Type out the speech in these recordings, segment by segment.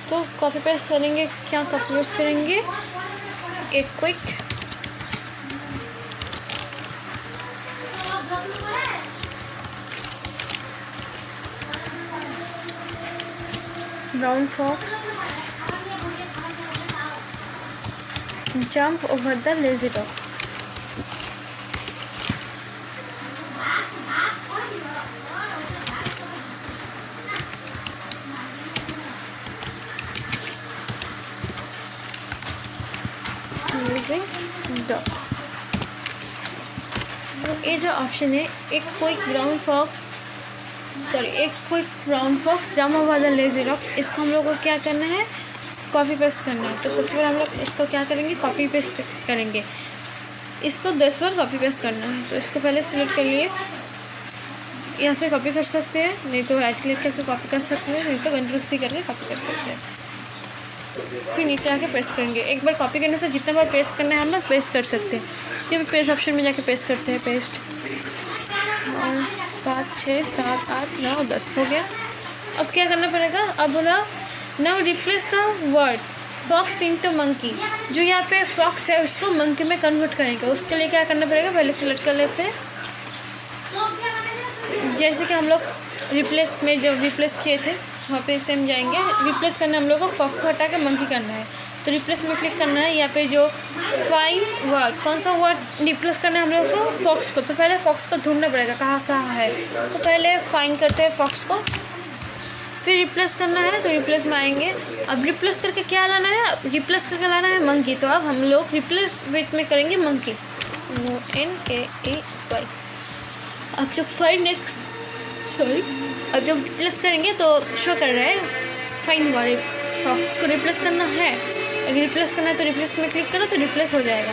तो copy paste करेंगे, क्या कॉपी पेस्ट करेंगे, एक quick brown fox jump over the lazy dog. Dog. तो ये जो ऑप्शन है, एक quick brown fox jump over the lazy dog, इसको हम लोग को क्या करना है, कॉपी पेस्ट करना है। तो सबसे पहले हम लोग इसको क्या करेंगे, कॉपी पेस्ट करेंगे। इसको 10 बार कॉपी पेस्ट करना है। तो इसको पहले सिलेक्ट कर लिए, यहाँ से कॉपी कर सकते हैं, नहीं तो राइट क्लिक करके कॉपी कर सकते हैं, नहीं तो कंट्रोल-C करके कॉपी कर सकते हैं। फिर नीचे आके पेस्ट करेंगे। एक बार कॉपी करने से जितना बार पेस्ट करना है हम लोग पेस्ट कर सकते हैं। ये पेस्ट ऑप्शन में जाके पेस्ट करते हैं, पेस्ट 5 6 7 8 9 10 हो गया। अब क्या करना पड़ेगा, अब बोला now replace the word fox into monkey. जो यहाँ पे फॉक्स है उसको मंकी में कन्वर्ट करेंगे। उसके लिए क्या करना पड़ेगा, पहले सिलेक्ट कर लेते हैं। जैसे कि हम लोग रिप्लेस में जब रिप्लेस किए थे वहाँ पे सेम जाएंगे। रिप्लेस करना हम लोग को फॉक्स को हटा के मंकी करना है। तो रिप्लेस में क्लिक करना है। यहाँ पे जो फाइंड वर्ड, कौन सा वर्ड रिप्लेस करना है हम लोग को, फॉक्स को। तो पहले फॉक्स को ढूंढना पड़ेगा कहाँ है। तो पहले फाइंड करते हैं फॉक्स को, फिर रिप्लेस करना है। तो रिप्लेस में आएंगे। अब रिप्लेस करके क्या लाना है, रिप्लेस करके लाना है मंकी। तो अब हम लोग रिप्लेस विथ में करेंगे मंकी, NKEY। अब जब अब जब रिप्लेस करेंगे तो शो कर रहा है फाइंड वर्ड, फॉक्स को रिप्लेस करना है। अगर रिप्लेस करना है तो रिप्लेस में क्लिक करो तो रिप्लेस हो जाएगा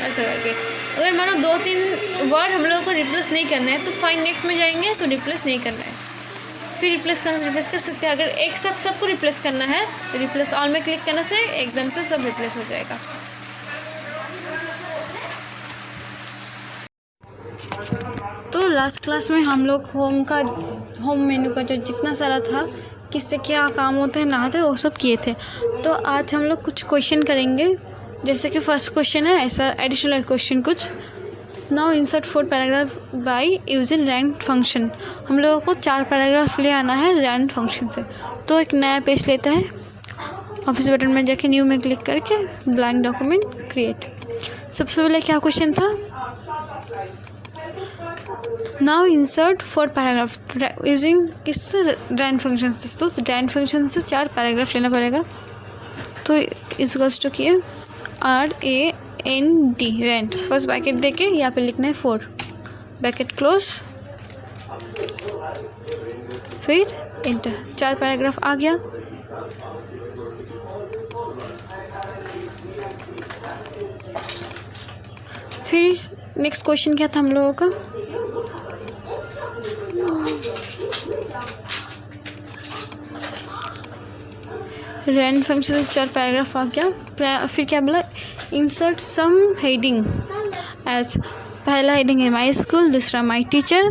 ऐसा करके। अगर मानो 2-3 वर्ड हम लोगों को रिप्लेस नहीं करना है तो फाइंड नेक्स्ट में जाएंगे तो रिप्लेस नहीं करना है। फिर रिप्लेस करना, रिप्लेस कर सकते हैं। अगर एक साथ सबको रिप्लेस करना है तो रिप्लेस ऑल में क्लिक करने से एकदम से सब रिप्लेस हो जाएगा। तो लास्ट क्लास में हम लोग होम मेन्यू का जो जितना सारा था, किससे क्या काम होते हैं ना थे, वो सब किए थे। तो आज हम लोग कुछ क्वेश्चन करेंगे। जैसे कि फर्स्ट क्वेश्चन है ऐसा एडिशनल क्वेश्चन कुछ, now insert 4 paragraph by using rand function. हम लोगों को 4 पैराग्राफ ले आना है रैंड फंक्शन से। तो एक नया पेज लेते हैं, ऑफिस बटन में जाके न्यू में क्लिक करके ब्लैंक डॉक्यूमेंट क्रिएट। सबसे पहले क्या क्वेश्चन था, नाउ इंसर्ट 4 पैराग्राफ यूजिंग किस रैंड फंक्शन से। तो रैंड फंक्शन से 4 पैराग्राफ लेना पड़ेगा। तो इक्वल्स टू किए RAND रैंड, फर्स्ट ब्रैकेट देके यहाँ पे लिखना है 4, ब्रैकेट क्लोज, फिर एंटर। 4 पैराग्राफ आ गया। फिर नेक्स्ट क्वेश्चन क्या था हम लोगों का, रैंड फंक्शन से 4 पैराग्राफ आ गया। फिर क्या बोला, इंसर्ट सम हेडिंग एज, पहला हेडिंग है माई स्कूल, दूसरा माई टीचर,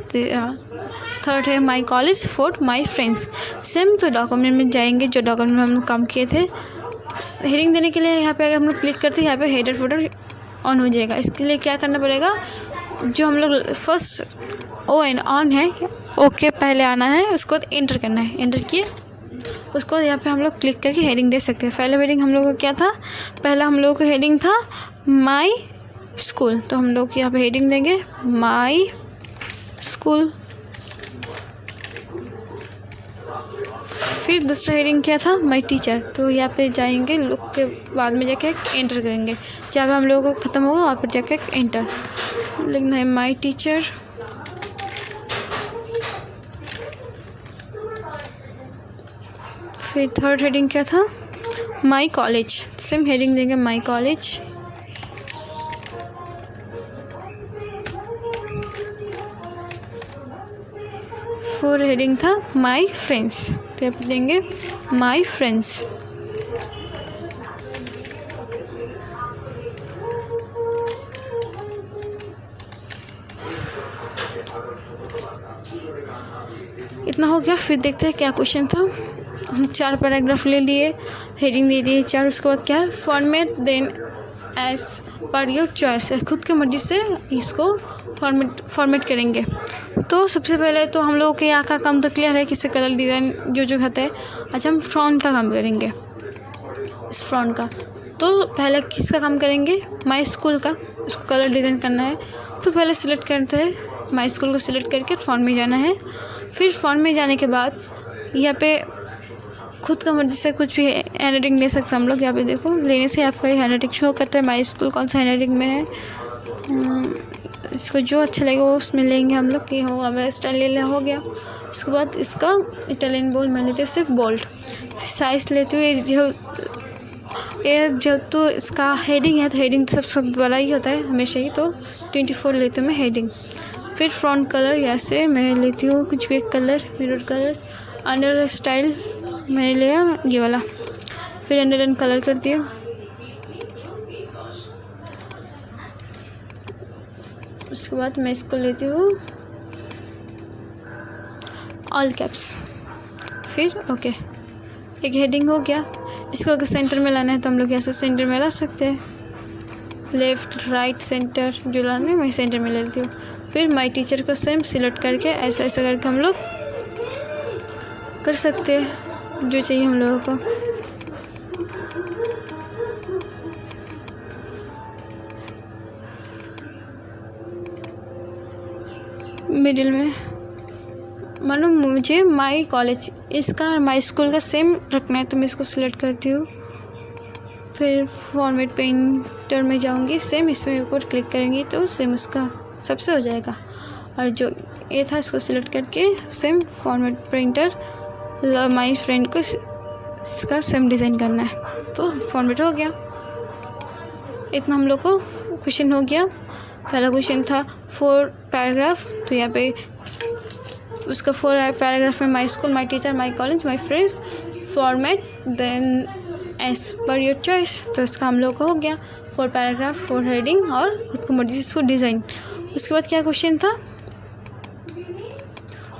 थर्ड है my college, fourth my friends. Same तो डॉक्यूमेंट में जाएंगे जो डॉक्यूमेंट में हम लोग काम किए थे। हेडिंग देने के लिए यहाँ पे अगर हम लोग क्लिक करते हैं यहाँ पे हेडर फोल्डर ऑन हो जाएगा। इसके लिए क्या करना पड़ेगा, जो हम लोग फर्स्ट ON ऑन है, ओके पहले आना है, उसके बाद एंटर करना है। एंटर किए, उसके बाद यहाँ पे हम लोग क्लिक करके हेडिंग दे सकते हैं। पहला हेडिंग हम लोग को क्या था, पहला हम लोग का हेडिंग था माई स्कूल। तो हम लोग यहाँ पे हेडिंग देंगे माई स्कूल। फिर दूसरा हेडिंग क्या था, माई टीचर। तो यहाँ पे जाएंगे, लुक के बाद में जाके एंटर करेंगे। जहाँ पे हम लोगों को ख़त्म होगा वहाँ पर जाके एंटर लिखना है माई टीचर। फिर थर्ड हेडिंग क्या था, माई कॉलेज। सेम हेडिंग देंगे माई कॉलेज। फोर्थ हेडिंग था माई फ्रेंड्स, तो यहाँ पे देंगे माई फ्रेंड्स। इतना हो गया। फिर देखते हैं क्या क्वेश्चन था। हम 4 पैराग्राफ ले लिए, हेडिंग दे दिए 4। उसके बाद क्या है, format then as per your choice, खुद की मर्जी से इसको फॉर्मेट करेंगे। तो सबसे पहले तो हम लोगों के यहाँ का काम तो क्लियर है, किसी कलर डिज़ाइन जो खाता है। अच्छा, हम फ्रॉन्ट का काम करेंगे, इस फ्रॉन्ट का। तो पहले किसका काम करेंगे, माई स्कूल का, इसको कलर डिज़ाइन करना है। तो पहले सिलेक्ट करते हैं, माई स्कूल को सिलेक्ट करके फॉन्ट में जाना है। फिर फॉन्ट में जाने के बाद यहाँ पे खुद का मर्जी से कुछ भी हैंडराइटिंग ले सकते हैं हम लोग। यहाँ पे देखो, लेने से आपका हैंडराइटिंग शो करता है माई स्कूल कौन सा हैंडराइटिंग में है। इसको जो अच्छा लगेगा वो उसमें लेंगे हम लोग, कि होगा मेरा स्टाइल ले लिया, हो गया। उसके बाद इसका इटालियन बोल्ड मैं लेती हूँ, सिर्फ बोल्ड। साइज़ लेती हूँ जो तो इसका हेडिंग है, तो हेडिंग तो सब बड़ा ही होता है हमेशा ही, तो 24 लेती हूँ मैं हेडिंग। फिर फ्रंट कलर यहाँ से मैं लेती हूँ कुछ भी एक colour, mirror colour. Under style मैंने लिया ये वाला, फिर अंडरलाइन कलर कर दिया। उसके बाद मैं इसको लेती हूँ ऑल कैप्स। फिर ओके, एक हेडिंग हो गया। इसको अगर सेंटर में लाना है तो हम लोग ऐसे सेंटर में ला सकते हैं, लेफ़्ट राइट सेंटर जो लाना है मैं सेंटर में ले लेती हूँ। फिर माई टीचर को सेम सिलेक्ट करके ऐसा ऐसा करके हम लोग कर सकते हैं जो चाहिए हम लोगों को। मिडिल में मानो मुझे माई कॉलेज, इसका माई स्कूल का सेम रखना है, तो मैं इसको सिलेक्ट करती हूँ। फिर फॉर्मेट पेंटर में जाऊँगी, सेम इसमें ऊपर क्लिक करेंगी तो सेम उसका सबसे हो जाएगा। और जो ये था इसको सिलेक्ट करके same format printer my friend को इसका सेम डिज़ाइन करना है, तो फॉर्मेट हो गया। इतना हम लोग को क्वेश्चन हो गया। पहला क्वेश्चन था 4 पैराग्राफ, तो यहाँ पे उसका 4 पैराग्राफ में my school, my teacher, my college, my friends, format then as per your choice. तो इसका हम लोग को हो गया 4 पैराग्राफ, 4 हेडिंग और खुद को मर्जी से इसको डिज़ाइन। उसके बाद क्या क्वेश्चन था,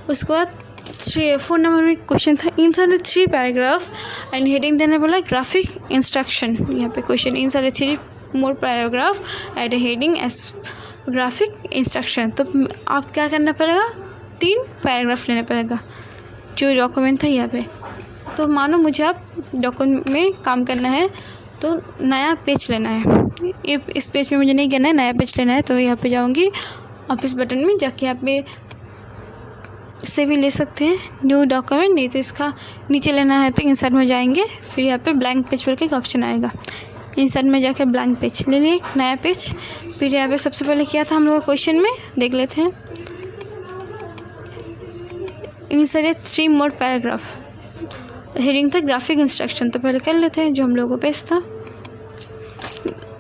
उसके बाद 4 नंबर में क्वेश्चन था इंसर्ट 3 पैराग्राफ एंड हेडिंग देने बोला ग्राफिक इंस्ट्रक्शन। यहाँ पे क्वेश्चन इंसर्ट 3 मोर पैराग्राफ एड ए हेडिंग एज ग्राफिक इंस्ट्रक्शन। तो आप क्या करना पड़ेगा, 3 पैराग्राफ लेना पड़ेगा जो डॉक्यूमेंट था यहाँ पे। तो मानो मुझे आप डॉक्यूमेंट में काम करना है तो नया पेज लेना है, ये इस पेज में मुझे नहीं करना है, नया पेज लेना है। तो यहाँ पे जाऊँगी ऑफिस बटन में, जाके यहाँ पे से भी ले सकते हैं न्यू डॉक्यूमेंट, नहीं तो इसका नीचे लेना है तो इंसर्ट में जाएंगे, फिर यहाँ पे ब्लैंक पेज करके एक ऑप्शन आएगा, इंसर्ट में जाके ब्लैंक पेज ले लिए, नया पेज। फिर यहाँ पे सबसे पहले किया था हम लोग क्वेश्चन में, देख लेते हैं। इंसर्ट 3 मोर पैराग्राफ, हेडिंग था ग्राफिक इंस्ट्रक्शन, तो पहले कर लेते हैं जो हम लोगों को पेज था।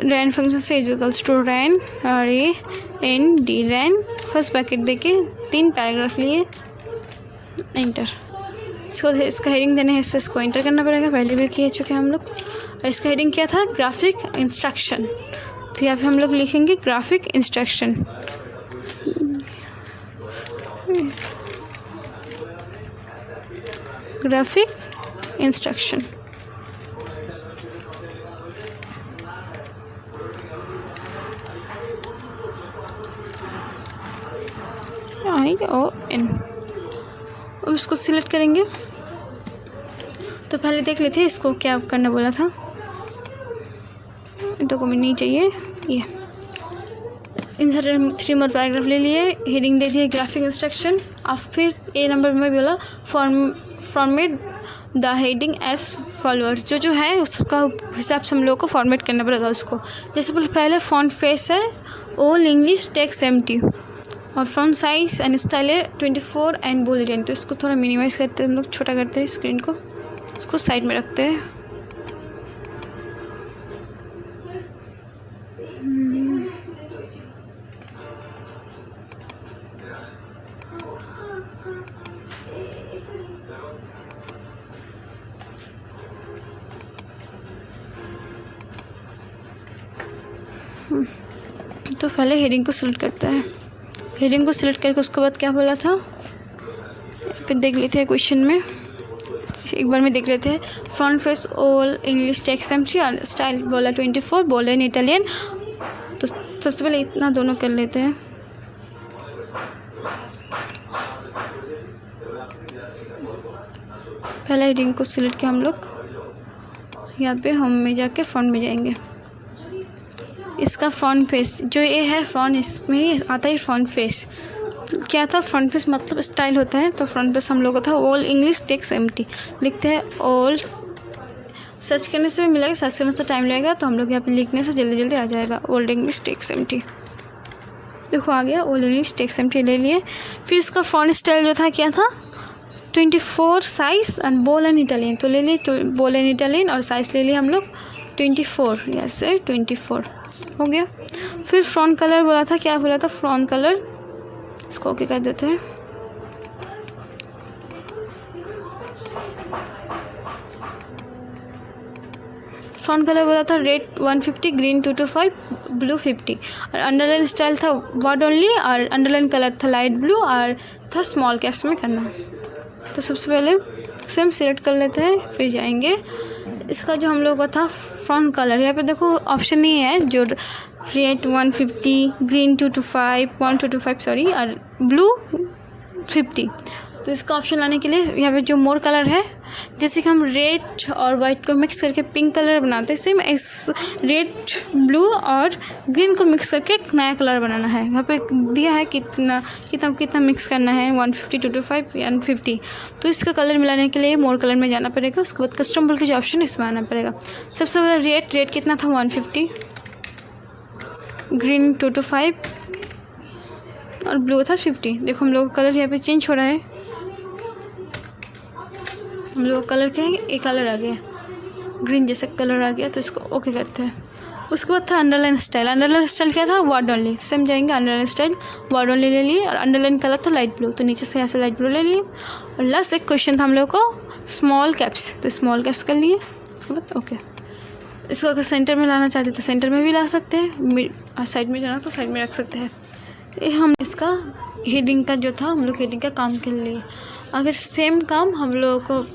रैन फंक्शन से इक्वल्स टू रैन और ये एन डी रैन, फर्स्ट पैकेट देके 3 पैराग्राफ लिए, एंटर। इसका हेडिंग देने है, इसको एंटर करना पड़ेगा, पहले भी किए चुके हैं हम लोग। और इसका हेडिंग क्या था, ग्राफिक इंस्ट्रक्शन, तो यहाँ पे हम लोग लिखेंगे graphic instruction. Graphic instruction ION, अब इसको सिलेक्ट करेंगे। तो पहले देख लेते हैं इसको क्या करना बोला था, डॉक्यूमेंट नहीं चाहिए, ये इंसर्ट 3 मोर पैराग्राफ ले लिए, हेडिंग दे दिए ग्राफिक इंस्ट्रक्शन। अब फिर ए नंबर में बोला format the heading as followers, जो है उसका हिसाब से हम लोग को फॉर्मेट करना पड़ेगा उसको। जैसे पहले फॉन्ट फेस है ऑल इंग्लिश टेक्स्ट एम्प्टी, और फ्रंट साइज एंड स्टाइल है 24 एंड बोल्ड। तो इसको थोड़ा मिनिमाइज़ करते हैं हम लोग, छोटा करते हैं स्क्रीन को, इसको साइड में रखते हैं। तो पहले हेडिंग को सिलेक्ट करता है, हेडिंग को सिलेक्ट करके उसके बाद क्या बोला था फिर देख लेते हैं क्वेश्चन में। एक बार में देख लेते हैं। Front face all English text empty और स्टाइल बोला 24, बोले इन इटालियन। तो सबसे पहले इतना दोनों कर लेते हैं। पहला हेडिंग को सिलेक्ट किया हम लोग, यहाँ पे होम में जाके फ्रंट में जाएंगे। इसका फ्रंट फेस जो ये है, फ्रंट इसमें ही आता है फ्रंट फेस। क्या था फ्रंट फेस मतलब स्टाइल होता है, तो फ्रंट फेस हम लोग को था ऑल इंग्लिश टेक्स्ट एम्प्टी। लिखते हैं ऑल, सर्च करने से भी मिलेगा, सर्च करने से टाइम लगेगा, तो हम लोग यहाँ पे लिखने से जल्दी जल्दी आ जाएगा ओल्ड इंग्लिश टेक्स्ट एम्प्टी। देखो आ गया ओल्ड इंग्लिश टेक्स्ट एम्प्टी ले लिए। फिर इसका फॉन्ट स्टाइल जो था क्या था 24 साइज एंड बोल एंड इटालियन, तो ले लिए बोल एंड इटालियन और साइज ले लिए हम लोग 24, यस 24 हो गया। फिर फ्रंट कलर बोला था, क्या बोला था फ्रंट कलर, इसको ओके कर देते हैं। फ्रंट कलर बोला था रेड 150, ग्रीन 225, ब्लू 50 और अंडरलाइन स्टाइल था वर्ड ओनली और अंडरलाइन कलर था लाइट ब्लू और था स्मॉल कैप्स में करना है। तो सबसे पहले सेम सिलेक्ट कर लेते हैं, फिर जाएंगे इसका जो हम लोग का था फ्रंट कलर। यहाँ पे देखो ऑप्शन नहीं है, जो रेड 150, ग्रीन 225 सॉरी और ब्लू 50। तो इसका ऑप्शन लाने के लिए यहाँ पे जो मोर कलर है, जैसे कि हम रेड और वाइट को मिक्स करके पिंक कलर बनाते हैं, सेम इस रेड ब्लू और ग्रीन को मिक्स करके एक नया कलर बनाना है। यहाँ पे दिया है कितना मिक्स करना है 150, 225 एंड 50। तो इसका कलर मिलाने के लिए मोर कलर में जाना पड़ेगा। उसके बाद कस्टम बोल के जो ऑप्शन है इसमें आना पड़ेगा। सबसे पहले रेड कितना था 150, ग्रीन 225 और ब्लू था 50। देखो हम लोग कलर यहाँ पे चेंज हो रहा है, हम लोग कलर के एक कलर आ गया ग्रीन जैसा कलर आ गया, तो इसको ओके करते हैं। उसके बाद था अंडरलाइन स्टाइल। अंडरलाइन स्टाइल क्या था वर्ड ओनली, सेम जाएंगे अंडरलाइन स्टाइल वर्ड ओनली ले लिए और अंडरलाइन कलर था लाइट ब्लू, तो नीचे से यहाँ से लाइट ब्लू ले लिए। और लास्ट एक क्वेश्चन था हम लोग को स्मॉल कैप्स, तो स्मॉल कैप्स कर लिए। उसके बाद ओके। इसको अगर सेंटर में लाना चाहते तो सेंटर में भी ला सकते हैं, साइड में जाना तो साइड में रख सकते हैं। ये हम इसका हेडिंग का जो था हम लोग हेडिंग का काम के लिए, अगर सेम काम हम लोगों को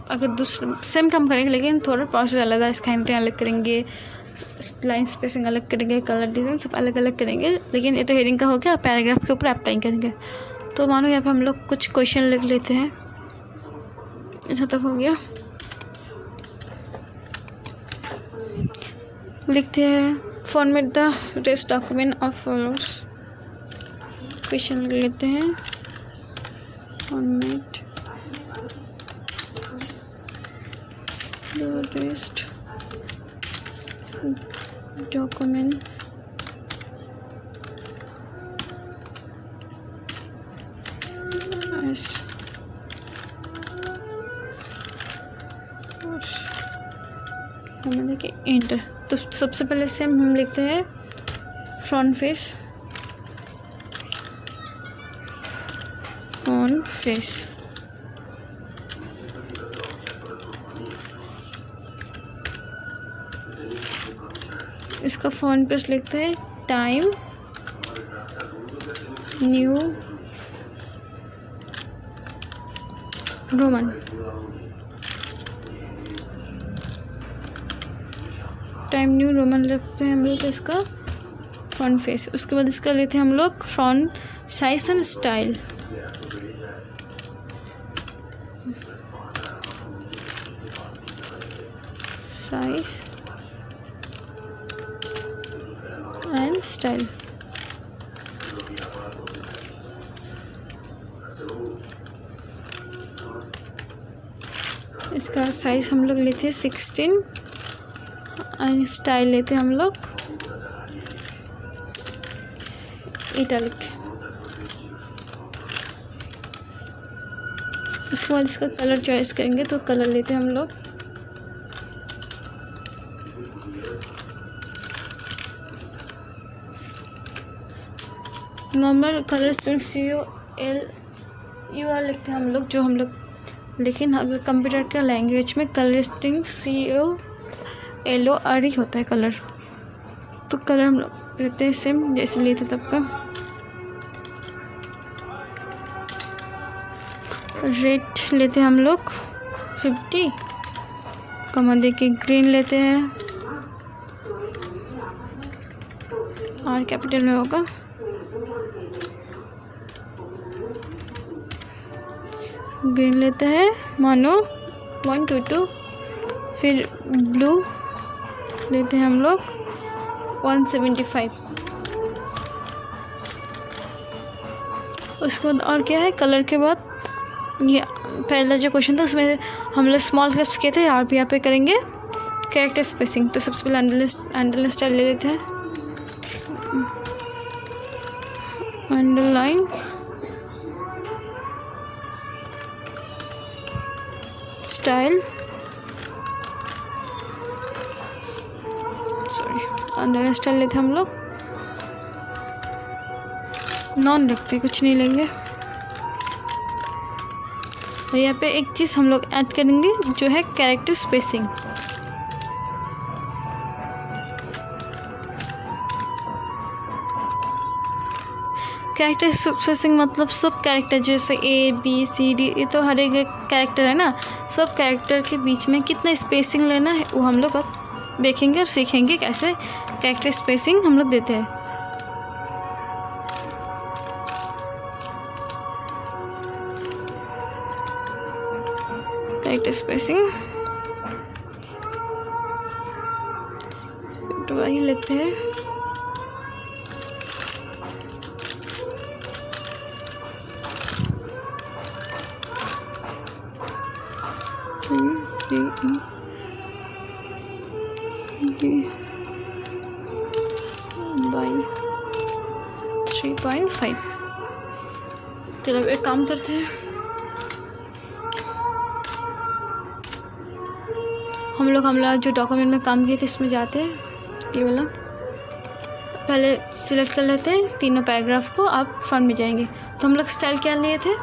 अगर दूसरा सेम काम करेंगे लेकिन थोड़ा प्रोसेस अलग है। इसका हेडिंग अलग करेंगे, लाइन स्पेसिंग अलग करेंगे, कलर डिज़ाइन सब अलग अलग करेंगे, लेकिन ये तो हेडिंग का हो गया। पैराग्राफ के ऊपर अप्लाई करेंगे। तो मानो यहाँ पे हम लोग कुछ क्वेश्चन लिख लेते हैं, ऐसा तक हो गया। लिखते हैं format the rest document of followers, question लिख लेते हैं format the rest document S देखिए एंटर। तो सबसे पहले से हम लिखते हैं फ्रंट फेस इसका फ्रंट पेज लिखते हैं time new Roman, time new Roman रखते हैं हम लोग इसका फ्रंट फेस। उसके बाद इसका लेते हैं हम लोग front size and style, size and style. इसका साइज हम लोग लेते हैं 16 एंड स्टाइल लेते हैं हम लोग इटैलिक। उसके बाद इसका कलर चॉइस करेंगे, तो कलर लेते हैं हम लोग नॉर्मल कलर स्ट्रिंग COLUR लिखते हैं हम लोग, जो हम लोग, लेकिन अगर कंप्यूटर के लैंग्वेज में कलर स्ट्रिंग COLOR ही होता है कलर। तो कलर हम लोग लेते हैं सेम जैसे लिए थे तब का। रेड लेते हैं हम लोग 50 कमा दे के ग्रीन लेते हैं, और कैपिटल में होगा ग्रीन लेते हैं मानो 122, फिर ब्लू लेते हैं हम लोग 175। उसके बाद और क्या है, कलर के बाद ये पहला जो क्वेश्चन था उसमें हम लोग स्मॉल स्टेप्स किए थे, और यहाँ पे करेंगे कैरेक्टर स्पेसिंग। तो सबसे पहले अंडरलाइन स्टाइल ले लेते हैं, अंडरलाइन स्टाइल, अंडरलाइन स्टाइल लेते हम लोग, नॉन रखते, कुछ नहीं लेंगे। और यहाँ पे एक चीज़ हम लोग ऐड करेंगे जो है कैरेक्टर स्पेसिंग। कैरेक्टर स्पेसिंग मतलब सब कैरेक्टर जैसे A B C D, ये तो हर एक कैरेक्टर है ना, सब कैरेक्टर के बीच में कितना स्पेसिंग लेना है वो हम लोग अब देखेंगे और सीखेंगे कैसे कैरेक्टर स्पेसिंग हम लोग देते हैं। कैरेक्टर स्पेसिंग तो वही लेते हैं, बाई 3.5। चलो एक काम करते हैं, हम लोग हमारा जो डॉक्यूमेंट में काम किए थे इसमें जाते हैं, ये वाला पहले सिलेक्ट कर लेते हैं तीनों पैराग्राफ को, आप फ्रंट में जाएंगे। तो हम लोग स्टाइल क्या लिए थे,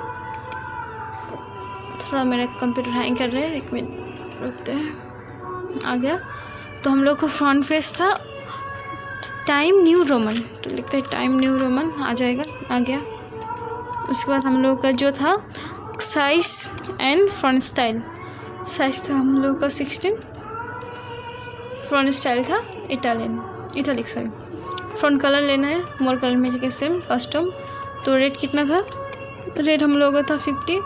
थोड़ा मेरा कंप्यूटर हैंग कर रहा है, एक मिनट रुकते हैं, आ गया। तो हम लोग को फ्रंट फेस था टाइम न्यू रोमन, तो लिखते हैं टाइम न्यू रोमन, आ जाएगा, आ गया। उसके बाद हम लोग का जो था size and front style, size था हम लोग का 16, फ्रंट स्टाइल था इटालिक सॉरी। फ्रंट कलर लेना है, मोर कलर में जगह सेम कस्टम। तो रेट कितना था, रेट हम लोगों का था 50,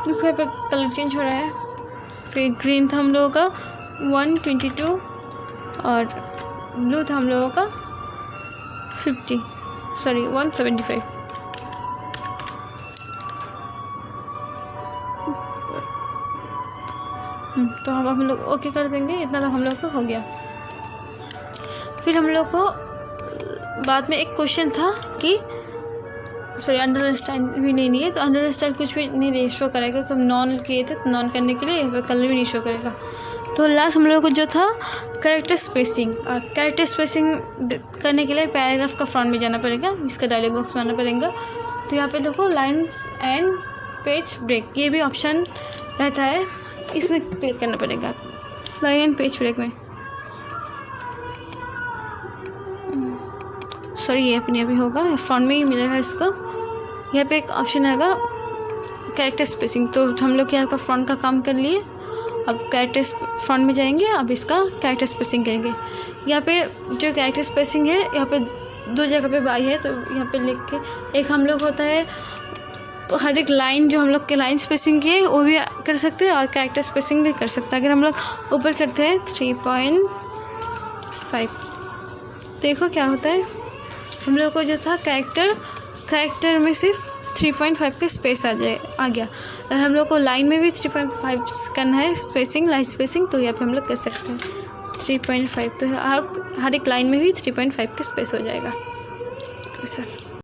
देखो यहाँ पे कलर चेंज हो रहा है। फिर ग्रीन था हम लोगों का 122, और ब्लू था हम लोगों का 175। तो हम लोग ओके कर देंगे, इतना तो हम लोग को हो गया। फिर हम लोग को बाद में एक क्वेश्चन था कि अंडरलाइन स्टाइल भी नहीं है, तो अंडरलाइन स्टाइल कुछ भी नहीं शो करेगा, तो हम नॉन किए थे, तो नॉन करने के लिए यहाँ पे कलर भी नहीं शो करेगा। तो लास्ट हम लोग को जो था कैरेक्टर स्पेसिंग, और कैरेक्टर स्पेसिंग करने के लिए पैराग्राफ का फ्रंट में जाना पड़ेगा, इसका डायलॉग बॉक्स में आना पड़ेगा। तो यहाँ पे देखो लाइन एंड पेज ब्रेक, ये भी ऑप्शन रहता है, इसमें क्लिक करना पड़ेगा लाइन एंड पेज ब्रेक में। सॉरी ये अपने अभी होगा, फ्रंट में ही मिलेगा इसको। यहाँ पे एक ऑप्शन आएगा कैरेक्टर स्पेसिंग, तो हम लोग यहाँ का फ्रंट का काम कर लिए, अब कैरेक्टर फ्रंट में जाएंगे, अब इसका कैरेक्टर स्पेसिंग करेंगे। यहाँ पे जो कैरेक्टर स्पेसिंग है, यहाँ पे 2 जगह पे बाई है, तो यहाँ पे लिख के एक हम लोग होता है हर एक लाइन जो हम लोग के लाइन स्पेसिंग की है वो भी कर सकते हैं, और कैरेक्टर स्पेसिंग भी कर सकते हैं। अगर हम लोग ऊपर करते हैं 3.5, देखो क्या होता है, हम लोग को जो था कैरेक्टर में सिर्फ 3.5 का स्पेस आ गया। अगर हम लोग को लाइन में भी 3.5 करना है स्पेसिंग, लाइन स्पेसिंग, तो यहाँ पे हम लोग कर सकते हैं 3.5, तो आप हर एक लाइन में भी 3.5 का स्पेस हो जाएगा ऐसा।